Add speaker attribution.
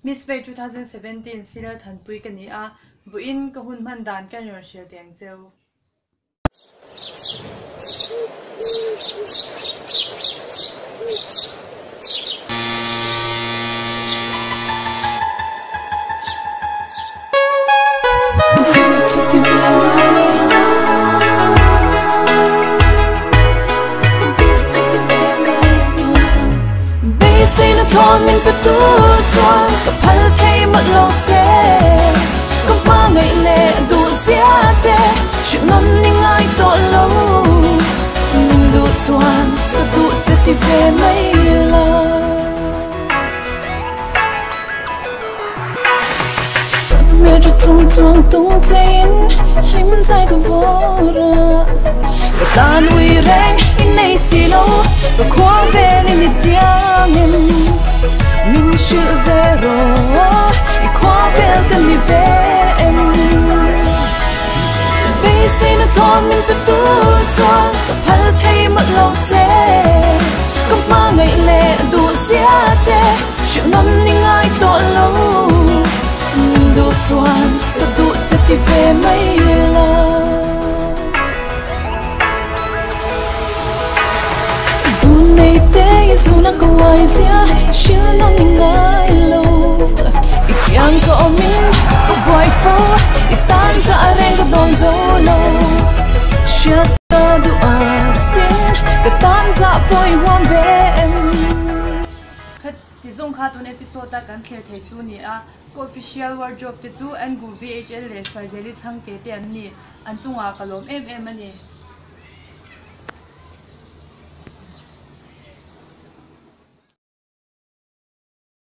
Speaker 1: Miss Way 2017 si Lalthanpuii ka ni a buin ka hun man dan kan yor shel deng cheu
Speaker 2: con mình phải tu cho gặp hal thay mất lâu thế gặp ba ngày lệ đủ xia thế chuyện non nhưng ai tội lâu mình đủ toàn có đủ chết thì về mấy lần sắp mẹ cho tung tung tung tin hay mình sai cái vô ra cái tan uy rèn in này xì lâu và khoa về lên đi tiếng mình chưa về rồi, ít quá về cần đi về em. Bây giờ nó thôi mình phải tu cho, gặp hal thay mất lâu thế, gặp ba ngày lệ đủ xia thế, chuyện non nhưng ai tội lâu, mình đủ toàn, có đủ chết thì về mấy lần. Dù này thế, dù nó có ai xia, chưa nó mình ngại lâu. Ít yang có mình, có boihboihi, ít tan ra rèn có đòn dấu lâu. Chưa ta đủ xin, có tan ra boihboihi về em.
Speaker 1: Thì dùng khá tuần episode ta kan khel thei chu ni a official wardrobe te chu ANGGU'S VHL le trai zeli chang ke te an ni an chunga kalom em ani